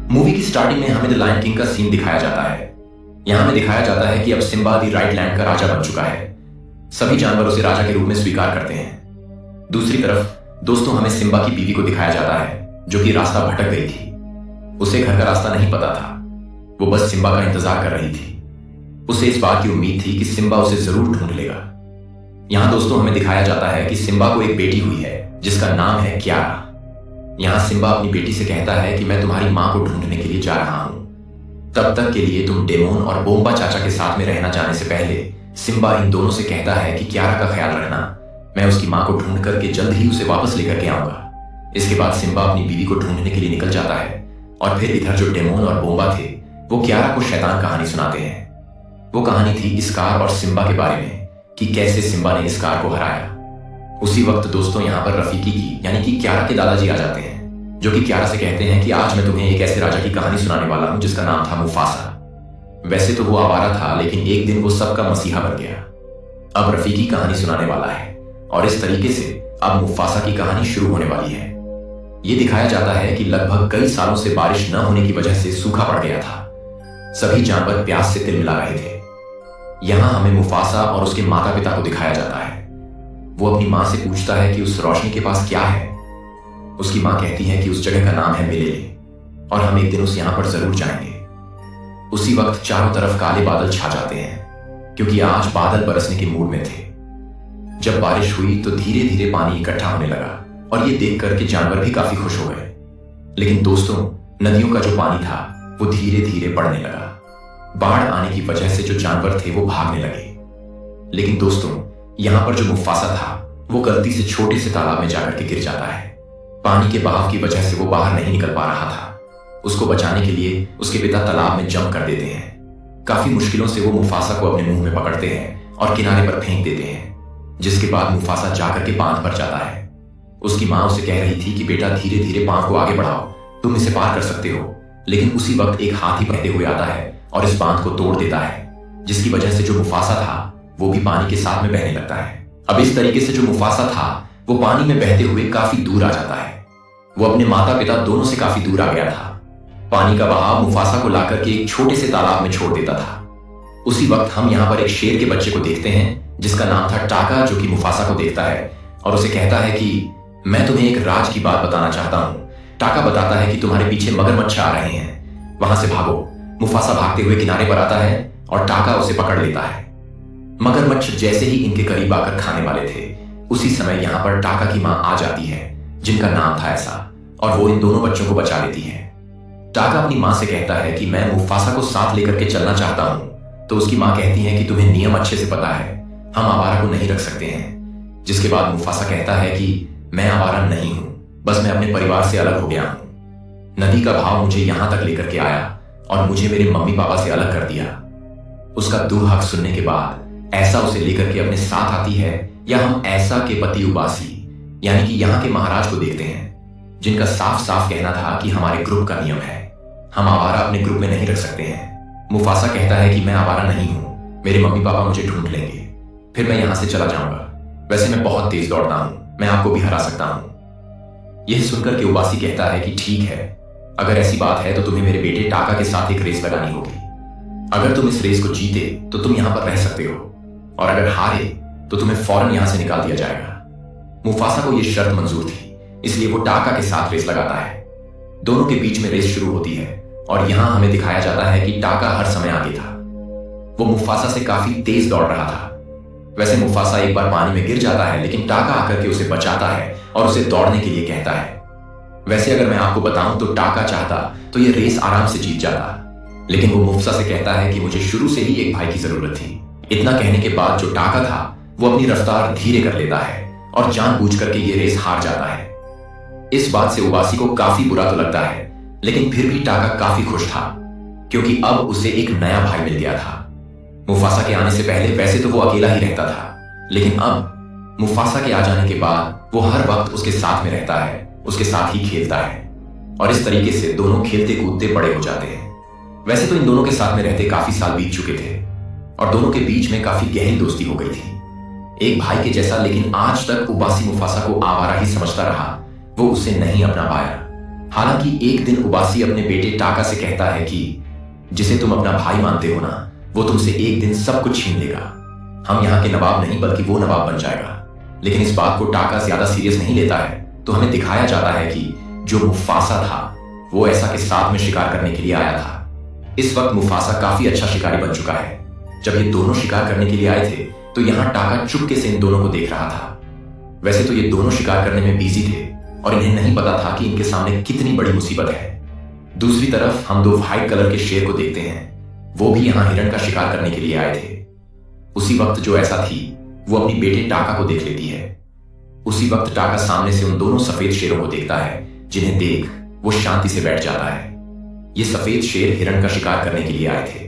Movie की starting में हमें द लायन किंग का सीन दिखाया जाता है। यहां हमें दिखाया जाता है कि अब सिम्बा दी राइट लैंड का राजा बन चुका है। सभी जानवर उसे राजा के रूप में स्वीकार करते हैं। दूसरी तरफ दोस्तों हमें सिम्बा की बीवी को दिखाया जाता है जो कि रास्ता भटक गई थी। उसे घर का रास्ता नहीं पता था, वो बस सिम्बा का इंतजार कर रही थी। उसे इस बात की उम्मीद थी कि सिम्बा उसे जरूर ढूंढ लेगा। यहां दोस्तों हमें दिखाया जाता है कि सिम्बा को एक बेटी हुई है जिसका नाम है क्यारा। यहां सिम्बा अपनी बेटी से कहता है कि मैं तुम्हारी मां को ढूंढने के लिए जा रहा हूं। तब तक के लिए तुम डेमोन और बोम्बा चाचा के साथ में रहना जाने से पहले सिम्बा इन दोनों से कहता है कि क्यारा का ख्याल रखना, मैं उसकी मां को ढूंढ करके जल्द ही उसे वापस लेकर के आऊंगा। इसके बाद सिम्बा अपनी बीवी को ढूंढने के लिए निकल जाता है और फिर इधर जो डेमोन और बोम्बा थे वो क्यारा को शैतान कहानी सुनाते हैं। वो कहानी थी स्कार और सिम्बा के बारे में कि कैसे सिम्बा ने स्कार को हराया। उसी वक्त दोस्तों यहाँ पर रफीकी की यानी कि क्यारा के दादाजी आ जाते हैं जो कि क्यारा से कहते हैं कि आज मैं तुम्हें एक ऐसे राजा की कहानी सुनाने वाला हूं जिसका नाम था मुफासा। वैसे तो वो आवारा था लेकिन एक दिन वो सबका मसीहा बन गया। अब रफीकी कहानी सुनाने वाला है और इस तरीके से अब मुफासा की कहानी शुरू होने वाली है। ये दिखाया जाता है कि लगभग कई सालों से बारिश न होने की वजह से सूखा पड़ गया था। सभी जानवर प्यास से तिलमिला रहे थे। यहां हमें मुफासा और उसके माता पिता को दिखाया जाता है। वो अपनी मां से पूछता है कि उस रोशनी के पास क्या है। उसकी मां कहती है कि उस जगह का नाम है मिलेले और हम एक दिन उस यहां पर जरूर जाएंगे। उसी वक्त चारों तरफ काले बादल छा जाते हैं क्योंकि आज बादल बरसने के मूड में थे। जब बारिश हुई तो धीरे धीरे पानी इकट्ठा होने लगा और ये देख करके जानवर भी काफी खुश हो गए। लेकिन दोस्तों नदियों का जो पानी था वो धीरे धीरे बढ़ने लगा। बाढ़ आने की वजह से जो जानवर थे वो भागने लगे। लेकिन दोस्तों यहां पर जो मुफासा था वो गलती से छोटे से तालाब में जाकर के गिर जाता है। पानी के बहाव की वजह से वो बाहर नहीं निकल पा रहा था। उसको बचाने के लिए उसके पिता तालाब में जंप कर देते हैं। काफी मुश्किलों से वो मुफासा को अपने मुंह में पकड़ते हैं और किनारे पर फेंक देते हैं, जिसके बाद मुफासा जाकर के बांध पर जाता है। उसकी मां उसे कह रही थी कि बेटा धीरे धीरे बांध को आगे बढ़ाओ, तुम इसे पार कर सकते हो। लेकिन उसी वक्त एक हाथी बहते हुए आता है और इस बांध को तोड़ देता है, जिसकी वजह से जो मुफासा था वो भी पानी के साथ में बहने लगता है। अब इस तरीके से जो मुफासा था वो पानी में बहते हुए काफी दूर आ जाता है। वो अपने माता पिता दोनों से काफी दूर आ गया था। पानी का बहाव मुफासा को लाकर के एक छोटे से तालाब में छोड़ देता था। उसी वक्त हम यहाँ पर एक शेर के बच्चे को देखते हैं जिसका नाम था टाका, जो कि मुफासा को देखता है और उसे कहता है कि मैं तुम्हें एक राज की बात बताना चाहता हूँ। टाका बताता है कि तुम्हारे पीछे मगरमच्छ आ रहे हैं, वहां से भागो। मुफासा भागते हुए किनारे पर आता है और टाका उसे पकड़ लेता है। मगरमच्छ जैसे ही इनके करीब आकर खाने वाले थे उसी समय यहाँ पर टाका की मां आ जाती है जिनका नाम था ऐसा, और वो इन दोनों बच्चों को बचा लेती है। टाका अपनी मां से कहता है कि मैं मुफासा को साथ लेकर के चलना चाहता हूं। तो उसकी मां कहती है कि तुम्हें नियम अच्छे से पता है, हम आवारा को नहीं रख सकते हैं। जिसके बाद मुफासा कहता है कि मैं आवारा नहीं हूं, बस मैं अपने परिवार से अलग हो गया हूं। नदी का भाव मुझे यहां तक लेकर के आया और मुझे मेरे मम्मी पापा से अलग कर दिया। उसका दुर्हक सुनने के बाद ऐसा उसे लेकर के अपने साथ आती है, या हम ऐसा के पति उबासी यानी कि यहाँ के महाराज को देखते हैं, जिनका साफ साफ कहना था कि हमारे ग्रुप का नियम है, हम आवारा अपने ग्रुप में नहीं रख सकते हैं। मुफासा कहता है कि मैं आवारा नहीं हूं, मेरे मम्मी पापा मुझे ढूंढ लेंगे, फिर मैं यहां से चला जाऊंगा। वैसे मैं बहुत तेज दौड़ता हूं, मैं आपको भी हरा सकता हूं। यह सुनकर के उबासी कहता है कि ठीक है, अगर ऐसी बात है तो तुम्हें मेरे बेटे टाका के साथ एक रेस लगानी होगी। अगर तुम इस रेस को जीते तो तुम यहां पर रह सकते हो, और अगर हारे तो तुम्हें फौरन यहां से निकाल दिया जाएगा। मुफासा को यह शर्त मंजूर थी, इसलिए वो टाका के साथ रेस लगाता है। दोनों के बीच में रेस शुरू होती है और यहां हमें दिखाया जाता है कि टाका हर समय आगे था। वो मुफासा से काफी तेज दौड़ रहा था। वैसे मुफासा एक बार पानी में गिर जाता है, लेकिन टाका आकर के उसे बचाता है और उसे दौड़ने के लिए कहता है। वैसे अगर मैं आपको बताऊं तो टाका चाहता तो यह रेस आराम से जीत जाता, लेकिन वो मुफासा से कहता है कि मुझे शुरू से ही एक भाई की जरूरत थी। इतना कहने के बाद जो टाका था वो अपनी रफ्तार धीरे कर लेता है और जानबूझ करके ये रेस हार जाता है। इस बात से उबासी को काफी बुरा तो लगता है, लेकिन फिर भी टाका काफी खुश था क्योंकि अब उसे एक नया भाई मिल गया था। मुफासा के आने से पहले वैसे तो वो अकेला ही रहता था, लेकिन अब मुफासा के आ जाने के बाद वो हर वक्त उसके साथ में रहता है, उसके साथ ही खेलता है, और इस तरीके से दोनों खेलते कूदते बड़े हो जाते हैं। वैसे तो इन दोनों के साथ में रहते काफी साल बीत चुके थे और दोनों के बीच में काफी गहरी दोस्ती हो गई थी, एक भाई के जैसा। लेकिन आज तक उबासी मुफासा को आवारा ही समझता रहा, वो उसे नहीं अपना पाया। हालांकि एक दिन उबासी अपने बेटे टाका से कहता है कि जिसे तुम अपना भाई मानते हो ना, वो तुमसे एक दिन सब कुछ छीन लेगा। हम यहाँ के नवाब नहीं बल्कि वो नवाब बन जाएगा। लेकिन इस बात को टाका ज्यादा सीरियस नहीं लेता है, तो हमें दिखाया जाता है कि जो मुफासा था वो ऐसा के साथ में शिकार करने के लिए आया था। इस वक्त मुफासा काफी अच्छा शिकारी बन चुका है। जब ये दोनों शिकार करने के लिए आए थे तो यहाँ टाका चुपके से इन दोनों को देख रहा था। वैसे तो ये दोनों शिकार करने में बिजी थे और इन्हें नहीं पता था कि इनके सामने कितनी बड़ी मुसीबत है। दूसरी तरफ हम दो व्हाइट कलर के शेर को देखते हैं। वो भी यहाँ हिरण का शिकार करने के लिए आए थे। उसी वक्त जो ऐसा थी वो अपनी बेटे टाका को देख लेती है। उसी वक्त टाका सामने से उन दोनों सफेद शेरों को देखता है, जिन्हें देख वो शांति से बैठ जाता है। ये सफेद शेर हिरण का शिकार करने के लिए आए थे,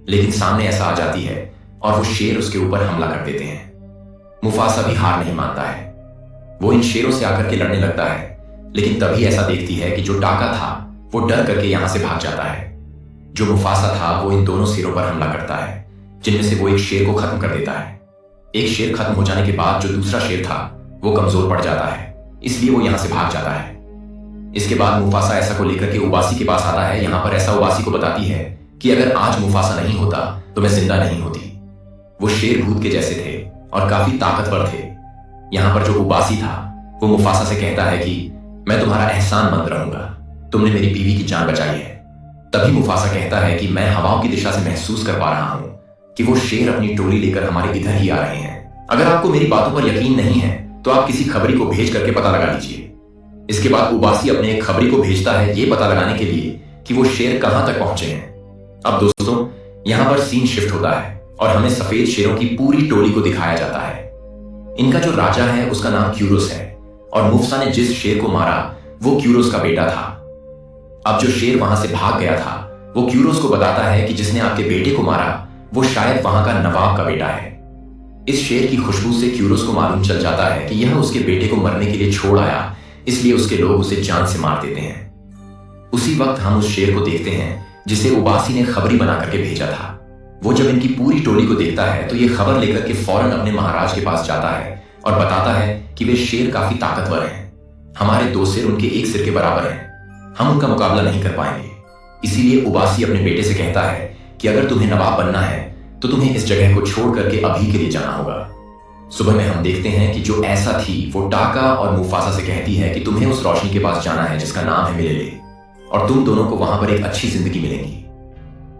लेकिन सामने ऐसा आ जाती है और वो शेर उसके ऊपर हमला कर देते हैं। मुफासा भी हार नहीं मानता है। वो इन शेरों से आकर के लड़ने लगता है, लेकिन तभी ऐसा देखती है कि जो टाका था वो डर करके यहां से भाग जाता है। जो मुफासा था वो इन दोनों शेरों पर हमला करता है, जिनमें से वो एक शेर को खत्म कर देता है। एक शेर खत्म हो जाने के बाद जो दूसरा शेर था वो कमजोर पड़ जाता है, इसलिए वो यहां से भाग जाता है। इसके बाद मुफासा ऐसा को लेकर के उबासी के पास आता है। यहां पर ऐसा उबासी को बताती है कि अगर आज मुफासा नहीं होता तो मैं जिंदा नहीं होती। वो शेर भूत के जैसे थे और काफी ताकतवर थे। यहां पर जो उबासी था वो मुफासा से कहता है कि मैं तुम्हारा एहसानमंद रहूंगा, तुमने मेरी बीवी की जान बचाई है। तभी मुफासा कहता है कि मैं हवाओं की दिशा से महसूस कर पा रहा हूं कि वो शेर अपनी टोली लेकर हमारे इधर ही आ रहे हैं। अगर आपको मेरी बातों पर यकीन नहीं है तो आप किसी खबरी को भेज करके पता लगा लीजिए। इसके बाद उबासी अपने एक खबरी को भेजता है ये पता लगाने के लिए कि वो शेर कहां तक पहुंचे हैं। अब दोस्तों यहां पर सीन शिफ्ट होता है और हमें सफेद शेरों की पूरी टोली को दिखाया जाता है। इनका जो राजा है उसका नाम क्यूरोस है और मुफसा ने जिस शेर को मारा वो क्यूरोस का बेटा था। अब जो शेर वहां से भाग गया था वो क्यूरोस को बताता है कि जिसने आपके बेटे को मारा वो शायद वहां का नवाब का बेटा है। इस शेर की खुशबू से क्यूरोस को मालूम चल जाता है कि यह उसके बेटे को मरने के लिए छोड़ आया, इसलिए उसके लोग उसे जान से मार देते हैं। उसी वक्त हम उस शेर को देखते हैं जिसे उबासी ने खबरी बना करके भेजा था। वो जब इनकी पूरी टोली को देखता है तो ये खबर लेकर के फौरन अपने महाराज के पास जाता है और बताता है कि वे शेर काफी ताकतवर हैं। हमारे दो सिर उनके एक सिर के बराबर हैं, हम उनका मुकाबला नहीं कर पाएंगे। इसीलिए उबासी अपने बेटे से कहता है कि अगर तुम्हें नवाब बनना है तो तुम्हें इस जगह को छोड़ करके अभी के लिए जाना होगा। सुबह में हम देखते हैं कि जो ऐसा थी वो टाका और मुफासा से कहती है कि तुम्हें उस रोशनी के पास जाना है जिसका नाम है मिलेले, और तुम दोनों को वहां पर एक अच्छी जिंदगी मिलेगी।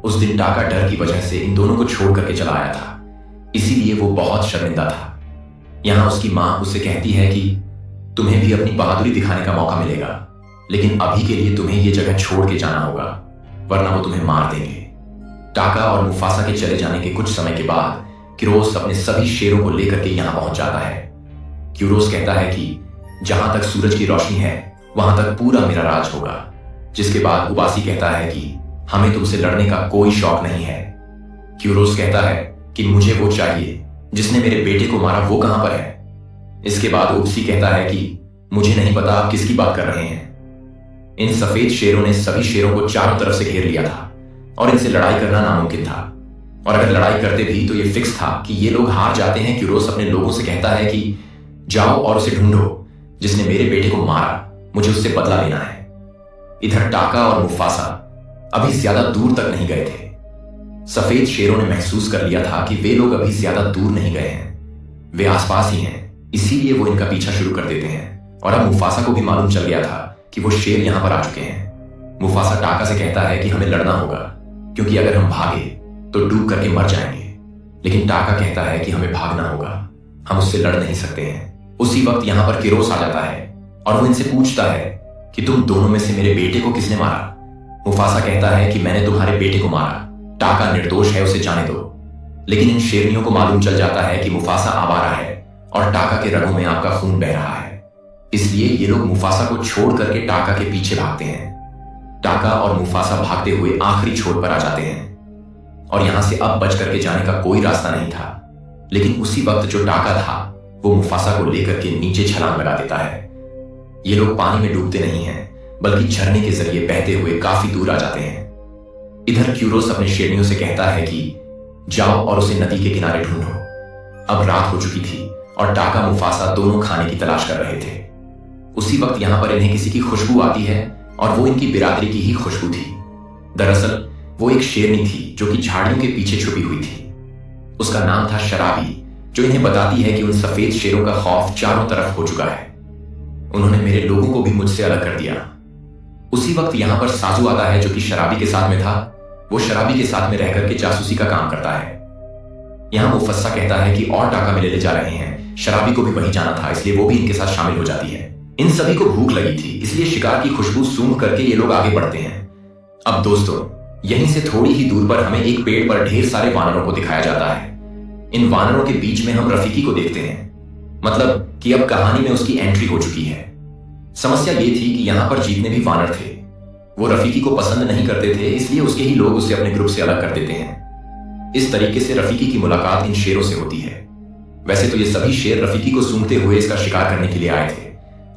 उस दिन टाका डर की वजह से इन दोनों को छोड़ करके चला आया था, इसीलिए वो बहुत शर्मिंदा था। यहां उसकी मां उससे कहती है कि तुम्हें भी अपनी बहादुरी दिखाने का मौका मिलेगा, लेकिन अभी के लिए तुम्हें यह जगह छोड़ के जाना होगा, वरना वो तुम्हें मार देंगे। टाका और मुफासा के चले जाने के कुछ समय के बाद क्यूरोस अपने सभी शेरों को लेकर के यहां पहुंच जाता है। क्यूरोस कहता है कि जहां तक सूरज की रोशनी है वहां तक पूरा मेरा राज होगा। जिसके बाद उबासी कहता है कि हमें तुमसे लड़ने का कोई शौक नहीं है। क्यूरोस कहता है कि मुझे वो चाहिए जिसने मेरे बेटे को मारा, वो कहां पर है। इसके बाद उबासी कहता है कि मुझे नहीं पता आप किसकी बात कर रहे हैं। इन सफेद शेरों ने सभी शेरों को चारों तरफ से घेर लिया था और इनसे लड़ाई करना नामुमकिन था, और अगर लड़ाई करते भी तो ये फिक्स था कि ये लोग हार जाते हैं। क्यूरोस अपने लोगों से कहता है कि जाओ और उसे ढूंढो जिसने मेरे बेटे को मारा, मुझे उससे बदला लेना है। इधर टाका और मुफासा अभी ज्यादा दूर तक नहीं गए थे। सफेद शेरों ने महसूस कर लिया था कि वे लोग अभी ज्यादा दूर नहीं गए हैं, वे आसपास ही हैं, इसीलिए वो इनका पीछा शुरू कर देते हैं। और अब मुफासा को भी मालूम चल गया था कि वो शेर यहां पर आ चुके हैं। मुफासा टाका से कहता है कि हमें लड़ना होगा, क्योंकि अगर हम भागे तो डूब करके मर जाएंगे। लेकिन टाका कहता है कि हमें भागना होगा, हम उससे लड़ नहीं सकते हैं। उसी वक्त यहां पर क्यूरोस आ जाता है और वो इनसे पूछता है कि तुम दोनों में से मेरे बेटे को किसने मारा। मुफासा कहता है कि मैंने तुम्हारे बेटे को मारा, टाका निर्दोष है, उसे जाने दो। लेकिन इन शेरनियों को मालूम चल जाता है कि मुफासा आवारा है और टाका के रगों में आपका खून बह रहा है, इसलिए ये लोग मुफासा को छोड़ करके टाका के पीछे भागते हैं। टाका और मुफासा भागते हुए आखिरी छोर पर आ जाते हैं और यहां से अब बच करके जाने का कोई रास्ता नहीं था। लेकिन उसी वक्त जो टाका था वो मुफासा को लेकर के नीचे छलांग लगा देता है। ये लोग पानी में डूबते नहीं हैं, बल्कि झरने के जरिए बहते हुए काफी दूर आ जाते हैं। इधर क्यूरोस अपने शेरनियों से कहता है कि जाओ और उसे नदी के किनारे ढूंढो। अब रात हो चुकी थी और टाका मुफासा दोनों खाने की तलाश कर रहे थे। उसी वक्त यहां पर इन्हें किसी की खुशबू आती है और वो इनकी बिरादरी की ही खुशबू थी। दरअसल वो एक शेरनी थी जो कि झाड़ियों के पीछे छुपी हुई थी। उसका नाम था शराबी, जो इन्हें बताती है कि उन सफेद शेरों का खौफ चारों तरफ हो चुका है। उन्होंने मेरे लोगों को भी मुझसे अलग कर दिया। उसी वक्त यहां पर साजू आता है, जो कि शराबी के साथ में था। वो शराबी के साथ में रहकर के जासूसी का काम करता है। यहां मुफस्सा कहता है कि और टाका मिले ले जा रहे हैं। शराबी को भी वहीं जाना था, इसलिए वो भी इनके साथ शामिल हो जाती है। इन सभी को भूख लगी थी, इसलिए शिकार की खुशबू सूंघ करके ये लोग आगे बढ़ते हैं। अब दोस्तों, यहीं से थोड़ी ही दूर पर हमें एक पेड़ पर ढेर सारे वानरों को दिखाया जाता है। इन वानरों के बीच में हम रफीकी को देखते हैं, मतलब कि अब कहानी में उसकी एंट्री हो चुकी है। समस्या ये थी कि यहां पर जितने भी वानर थे वो रफीकी को पसंद नहीं करते थे, इसलिए उसके ही लोग उसे अपने ग्रुप से अलग कर देते हैं। इस तरीके से रफीकी की मुलाकात इन शेरों से होती है। वैसे तो ये सभी शेर रफीकी को सूंघते हुए इसका शिकार करने के लिए आए थे,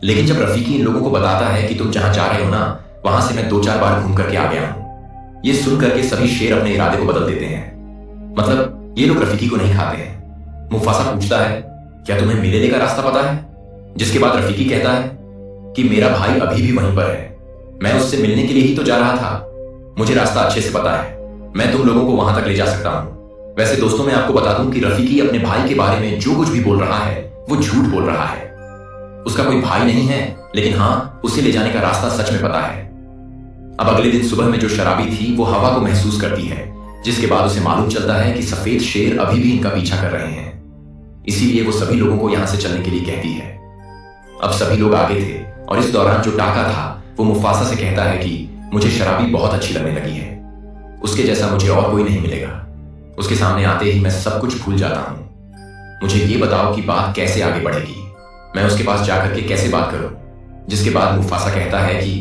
लेकिन जब रफीकी इन लोगों को बताता है कि तुम जहां जा रहे हो ना, वहां से मैं 2-4 बार घूम करके आ गया हूं, ये सुन करके सभी शेर अपने इरादे को बदल देते हैं। मतलब ये लोग रफीकी को नहीं खाते हैं। मुफासा पूछता है, क्या तुम्हें मिलेले का रास्ता पता है? जिसके बाद रफीकी कहता है कि मेरा भाई अभी भी वहीं पर है, मैं उससे मिलने के लिए ही तो जा रहा था, मुझे रास्ता अच्छे से पता है, मैं तुम लोगों को वहां तक ले जा सकता हूं। वैसे दोस्तों, मैं आपको बता दूं कि रफीकी अपने भाई के बारे में जो कुछ भी बोल रहा है वो झूठ बोल रहा है। उसका कोई भाई नहीं है, लेकिन हाँ, उसे ले जाने का रास्ता सच में पता है। अब अगले दिन सुबह में जो शराबी थी वो हवा को महसूस करती है, जिसके बाद उसे मालूम चलता है कि सफेद शेर अभी भी इनका पीछा कर रहे हैं। इसीलिए वो सभी लोगों को यहां से चलने के लिए कहती है। अब सभी लोग आगे थे और इस दौरान जो टाका था वो मुफासा से कहता है कि मुझे शराबी बहुत अच्छी लगने लगी है, उसके जैसा मुझे और कोई नहीं मिलेगा। उसके सामने आते ही मैं सब कुछ भूल जाता हूं। मुझे ये बताओ कि बात कैसे आगे बढ़ेगी, मैं उसके पास जाकर के कैसे बात करूं? जिसके बाद मुफासा कहता है कि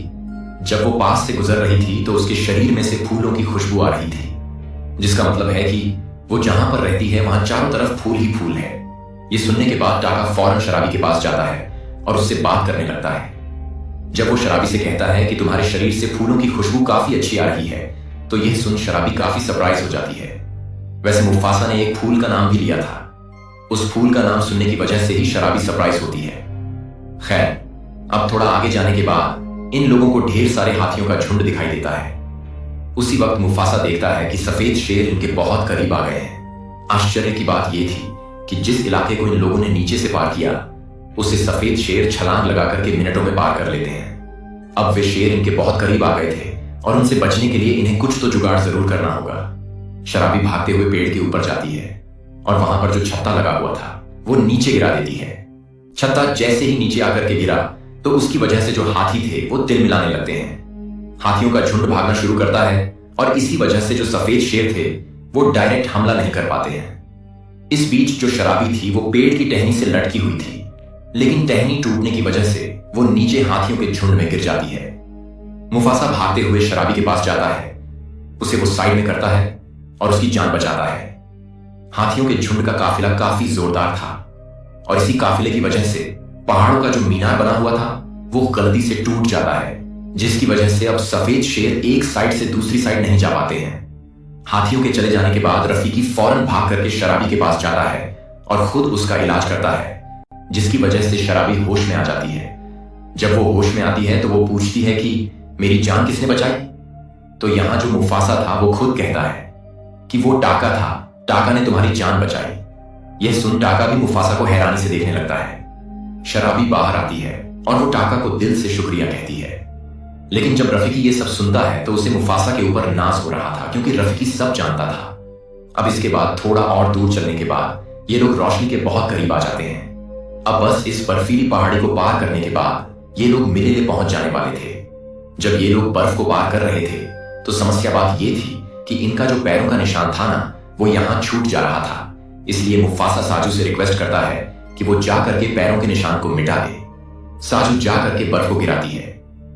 जब वो पास से गुजर रही थी तो उसके शरीर में से फूलों की खुशबू आ रही थी, जिसका मतलब है कि वो जहां पर रहती है वहां चारों तरफ फूल ही फूल है। ये सुनने के बाद टाका फौरन शराबी के पास जाता है और उससे बात करने लगता है। जब वो शराबी से कहता है कि तुम्हारे शरीर से फूलों की खुशबू काफी अच्छी आ रही है, तो यह सुन शराबी काफी सरप्राइज हो जाती है। वैसे मुफासा ने एक फूल का नाम भी लिया था। उस फूल का नाम सुनने की वजह से ही शराबी सरप्राइज होती है। खैर, अब थोड़ा आगे जाने के बाद इन लोगों को ढेर सारे हाथियों का झुंड दिखाई देता है। उसी वक्त मुफासा देखता है कि सफेद शेर इनके बहुत करीब आ गए हैं। आश्चर्य की बात यह थी कि जिस इलाके को इन लोगों ने नीचे से पार किया, उसे सफेद शेर छलांग लगा करके मिनटों में पार कर लेते हैं। अब वे शेर इनके बहुत करीब आ गए थे और उनसे बचने के लिए इन्हें कुछ तो जुगाड़ जरूर करना होगा। शराबी भागते हुए पेड़ के ऊपर जाती है और वहां पर जो छत्ता लगा हुआ था वो नीचे गिरा देती है। छत्ता जैसे ही नीचे आकर के गिरा तो उसकी वजह से जो हाथी थे वो तिल मिलाने लगते हैं। हाथियों का झुंड भागना शुरू करता है और इसी वजह से जो सफेद शेर थे वो डायरेक्ट हमला नहीं कर पाते हैं। इस बीच जो शराबी थी वो पेड़ की टहनी से लटकी हुई थी, लेकिन टहनी टूटने की वजह से वो नीचे हाथियों के झुंड में गिर जाती है। मुफासा भागते हुए शराबी के पास जाता है, उसे वो साइड में करता है और उसकी जान बचाता है। हाथियों के झुंड का काफिला काफी जोरदार था और इसी काफिले की वजह से पहाड़ों का जो मीनार बना हुआ था वो गलती से टूट जाता है, जिसकी वजह से अब सफेद शेर एक साइड से दूसरी साइड नहीं जा पाते हैं। हाथियों के चले जाने के बाद रफीकी फौरन भाग करके शराबी के पास जाता है और खुद उसका इलाज करता है, जिसकी वजह से शराबी होश में आ जाती है। जब वो होश में आती है तो वो पूछती है कि मेरी जान किसने बचाई? तो यहां जो मुफासा था वो खुद कहता है कि वो टाका था, टाका ने तुम्हारी जान बचाई। यह सुन टाका भी मुफासा को हैरानी से देखने लगता है। शराबी बाहर आती है और वो टाका को दिल से शुक्रिया कहती है। लेकिन जब रफीकी ये सब सुनता है तो उसे मुफासा के ऊपर नाज हो रहा था, क्योंकि रफीकी सब जानता था। अब इसके बाद थोड़ा और दूर चलने के बाद ये लोग रोशनी के बहुत करीब आ जाते हैं। अब बस इस बर्फीली पहाड़ी को पार करने के बाद ये लोग मिलेले पहुंच जाने वाले थे। जब ये लोग बर्फ को पार कर रहे थे तो समस्या बात ये थी कि इनका जो पैरों का निशान था ना वो यहां छूट जा रहा था। इसलिए मुफासा साजू से रिक्वेस्ट करता है कि वो जा करके पैरों के निशान को मिटा दे। साजू जा करके बर्फ को गिराती है,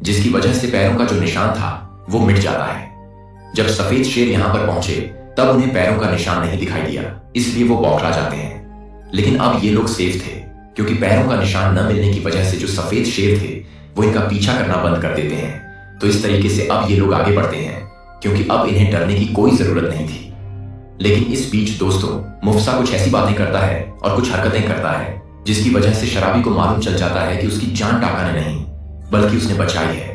जिसकी वजह से पैरों का जो निशान था वो मिट जाता है। जब सफेद शेर यहां पर पहुंचे तब उन्हें पैरों का निशान नहीं दिखाई दिया, इसलिए वो बौखला जाते हैं। लेकिन अब ये लोग सेफ थे, क्योंकि पैरों का निशान न मिलने की वजह से जो सफेद शेर थे वो इनका पीछा करना बंद कर देते हैं। तो इस तरीके से अब ये लोग आगे बढ़ते हैं, क्योंकि अब इन्हें डरने की कोई जरूरत नहीं थी। लेकिन इस बीच दोस्तों, मुफसा कुछ ऐसी बातें करता है और कुछ हरकतें करता है जिसकी वजह से शराबी को मालूम चल जाता है कि उसकी जान टाका ने नहीं बल्कि उसने बचाई है।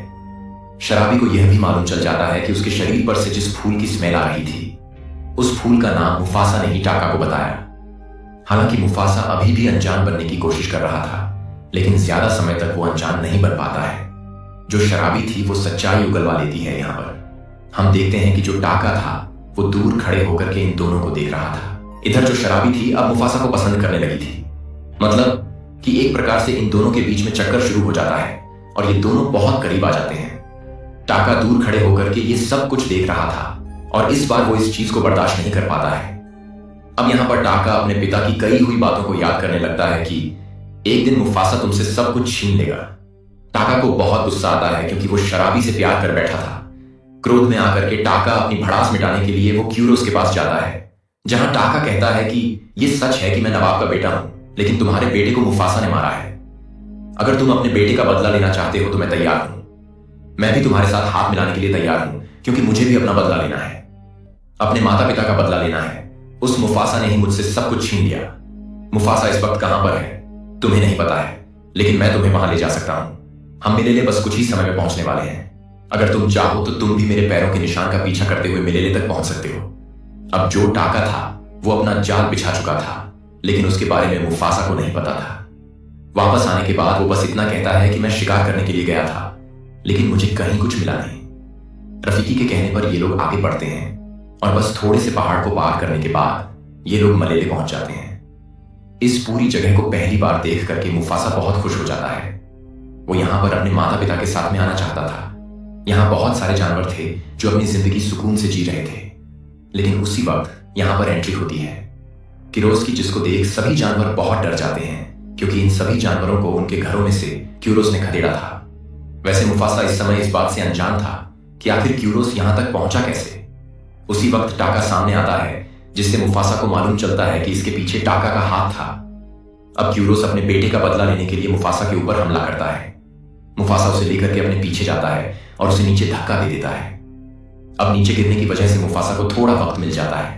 शराबी को यह भी मालूम चल जाता है कि उसके शरीर पर से जिस फूल की स्मेल आ रही थी, उस फूल का नाम मुफासा ने ही टाका को बताया। हालांकि मुफासा अभी भी अनजान बनने की कोशिश कर रहा था, लेकिन ज्यादा समय तक वो अनजान नहीं बन पाता है। जो शराबी थी वो सच्चाई उगलवा लेती है। यहाँ पर हम देखते हैं कि जो टाका था वो दूर खड़े होकर के इन दोनों को देख रहा था। इधर जो शराबी थी अब मुफासा को पसंद करने लगी थी। मतलब कि एक प्रकार से इन दोनों के बीच में चक्कर शुरू हो जाता है और ये दोनों बहुत करीब आ जाते हैं। टाका दूर खड़े होकर के ये सब कुछ देख रहा था और इस बार वो इस चीज को बर्दाश्त नहीं कर पाता है। अब यहां पर टाका अपने पिता की कही हुई बातों को याद करने लगता है कि एक दिन मुफासा तुमसे सब कुछ छीन लेगा। टाका को बहुत गुस्सा आता है क्योंकि वो शराबी से प्यार कर बैठा था। क्रोध में आकर के टाका अपनी भड़ास मिटाने के लिए वो क्यूरोस के पास जाता है, जहां टाका कहता है कि यह सच है कि मैं नवाब का बेटा हूं, लेकिन तुम्हारे बेटे को मुफासा ने मारा है। अगर तुम अपने बेटे का बदला लेना चाहते हो तो मैं तैयार हूं। मैं भी तुम्हारे साथ हाथ मिलाने के लिए तैयार हूं, क्योंकि मुझे भी अपना बदला लेना है। अपने माता पिता का बदला लेना है। उस मुफासा ने ही मुझसे सब कुछ छीन लिया। मुफासा इस वक्त कहां पर है तुम्हें नहीं पता है, लेकिन मैं तुम्हें वहां ले जा सकता हूं। हम मिलेले बस कुछ ही समय में पहुंचने वाले हैं। अगर तुम चाहो तो तुम भी मेरे पैरों के निशान का पीछा करते हुए मिलेले तक पहुंच सकते हो। अब जो टाका था वो अपना जाल बिछा चुका था, लेकिन उसके बारे में मुफासा को नहीं पता था। वापस आने के बाद वो बस इतना कहता है कि मैं शिकार करने के लिए गया था, लेकिन मुझे कहीं कुछ मिला नहीं। रफीकी के कहने पर ये लोग आगे बढ़ते हैं और बस थोड़े से पहाड़ को पार करने के बाद ये लोग मलेले पहुंच जाते हैं। इस पूरी जगह को पहली बार देख करके मुफासा बहुत खुश हो जाता है। वो यहां पर अपने माता पिता के साथ में आना चाहता था। यहां बहुत सारे जानवर थे जो अपनी जिंदगी सुकून से जी रहे थे, लेकिन उसी वक्त यहां पर एंट्री होती है क्यूरोस की, जिसको देख सभी जानवर बहुत डर जाते हैं, क्योंकि इन सभी जानवरों को उनके घरों में से क्यूरोस ने खदेड़ा था। वैसे मुफासा इस समय इस बात से अनजान था कि आखिर क्यूरोस यहां तक पहुंचा कैसे। उसी वक्त टाका सामने आता है, जिससे मुफासा को मालूम चलता है कि इसके पीछे टाका का हाथ था। अब क्यूरोस अपने बेटे का बदला लेने के लिए मुफासा के ऊपर हमला करता है। मुफासा उसे लेकर के अपने पीछे जाता है और उसे नीचे धक्का दे देता है। अब नीचे गिरने की वजह से मुफासा को थोड़ा वक्त मिल जाता है।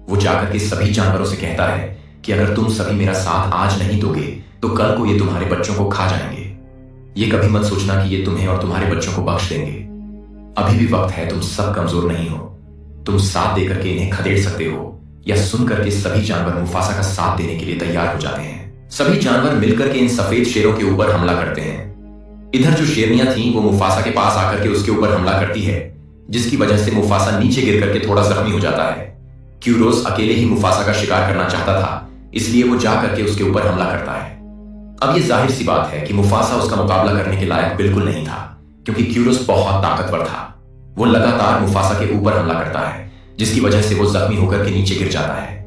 वो जाकर के सभी जानवरों से कहता है कि अगर तुम सभी मेरा साथ आज नहीं दोगे तो कल को ये तुम्हारे बच्चों को खा जाएंगे। ये कभी मत सोचना कि ये तुम्हें और तुम्हारे बच्चों को बख्श देंगे। अभी भी वक्त है, तुम सब कमजोर नहीं हो। तुम साथ देकर के इन्हें खदेड़ सकते हो। या सुन करके सभी जानवर मुफासा का साथ देने के लिए तैयार हो जाते हैं। सभी जानवर मिलकर के इन सफेद शेरों के ऊपर हमला करते हैं। इधर जो शेरनियां थीं वो मुफासा के पास आकर के उसके ऊपर हमला करती है, जिसकी वजह से मुफासा नीचे गिर करके थोड़ा जख्मी हो जाता है। क्यूरोस अकेले ही मुफासा का शिकार करना चाहता था, इसलिए वो जा करके उसके ऊपर हमला करता है। अब ये जाहिर सी बात है कि मुफासा उसका मुकाबला करने के लायक बिल्कुल नहीं था, क्योंकि क्यूरोस बहुत ताकतवर था। वो लगातार मुफासा के ऊपर हमला करता है, जिसकी वजह से वो जख्मी होकर के नीचे गिर जाता है।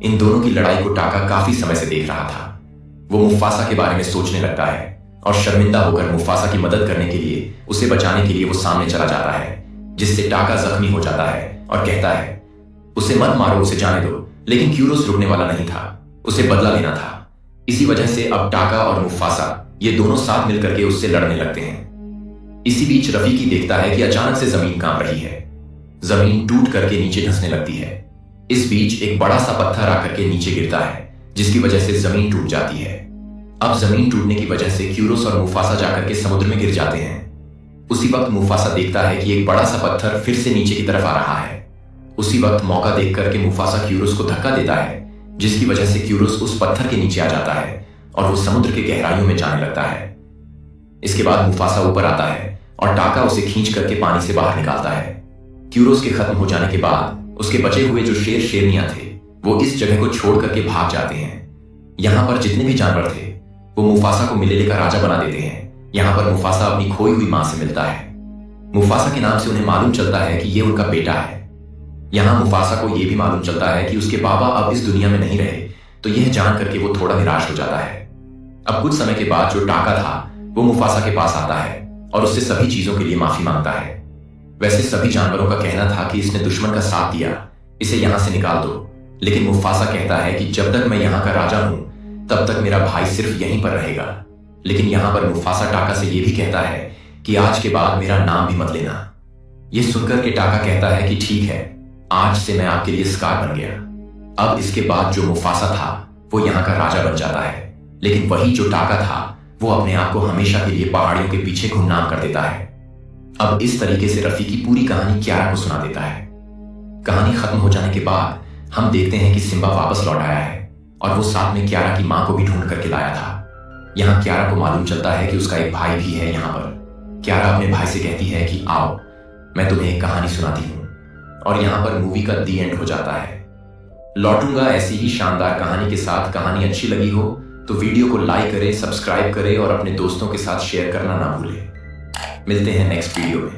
इन दोनों की लड़ाई को टाका काफी समय से देख रहा था। वो मुफासा के बारे में सोचने लगता है और शर्मिंदा होकर मुफासा की मदद करने के लिए, उसे बचाने के लिए वो सामने चला जाता है, जिससे टाका जख्मी हो जाता है और कहता है उसे मत मारो, उसे जाने दो। लेकिन क्यूरोस रुकने वाला नहीं था, उसे बदला लेना था। इसी वजह से अब टाका और मुफासा ये दोनों साथ मिलकर के उससे लड़ने लगते हैं। इसी बीच रफीकी देखता है कि अचानक से जमीन कांप रही है। जमीन टूट करके नीचे धंसने लगती है। इस बीच एक बड़ा सा पत्थर आकर के नीचे गिरता है, जिसकी वजह से जमीन टूट जाती है। अब जमीन टूटने की वजह से क्यूरोस और मुफासा जाकर के समुद्र में गिर जाते हैं। उसी वक्त मुफासा देखता है कि एक बड़ा सा पत्थर फिर से नीचे की तरफ आ रहा है। उसी वक्त मौका देख करके मुफासा क्यूरोस को धक्का देता है, जिसकी वजह से क्यूरोस उस पत्थर के नीचे आ जाता है और वो समुद्र के गहराइयों में जाने लगता है। इसके बाद मुफासा ऊपर आता है और टाका उसे खींच करके पानी से बाहर निकालता है। क्यूरोस के खत्म हो जाने के बाद उसके बचे हुए जो शेर शेरनियां थे वो इस जगह को छोड़ करके भाग जाते हैं। यहां पर जितने भी जानवर थे वो मुफासा को मिलेले का राजा बना देते हैं। यहां पर मुफासा अपनी खोई हुई मां से मिलता है। मुफासा के नाम से उन्हें मालूम चलता है कि ये उनका बेटा है। यहां मुफासा को यह भी मालूम चलता है कि उसके बाबा अब इस दुनिया में नहीं रहे, तो यह जान करके वो थोड़ा निराश हो जाता है। अब कुछ समय के बाद जो टाका था वो मुफासा के पास आता है और उससे सभी चीजों के लिए माफी मांगता है। वैसे सभी जानवरों का कहना था कि इसने दुश्मन का साथ दिया, इसे यहां से निकाल दो। लेकिन मुफासा कहता है कि जब तक मैं यहां का राजा हूं तब तक मेरा भाई सिर्फ यहीं पर रहेगा। लेकिन यहां पर मुफासा टाका से यह भी कहता है कि आज के बाद मेरा नाम भी मत लेना। यह सुनकर के टाका कहता है कि ठीक है, आज से मैं आपके लिए स्कार बन गया। अब इसके बाद जो मुफासा था वो यहां का राजा बन जाता है, लेकिन वही जो टाका था वो अपने आप को हमेशा के लिए पहाड़ियों के पीछे गुमनाम कर देता है। अब इस तरीके से रफी की पूरी कहानी क्यारा को सुना देता है। कहानी खत्म हो जाने के बाद हम देखते हैं कि सिम्बा वापस लौट आया है और वो साथ में क्यारा की मां को भी ढूंढ करके लाया था। यहाँ क्यारा को मालूम चलता है कि उसका एक भाई भी है यहाँ पर। क्यारा अपने भाई से कहती है कि आओ मैं तुम्हें एक कहानी सुनाती हूँ, और यहाँ पर मूवी का दी एंड हो जाता है। लौटूंगा ऐसी ही शानदार कहानी के साथ। कहानी अच्छी लगी हो तो वीडियो को लाइक करें, सब्सक्राइब करें और अपने दोस्तों के साथ शेयर करना ना भूलें। मिलते हैं नेक्स्ट वीडियो में।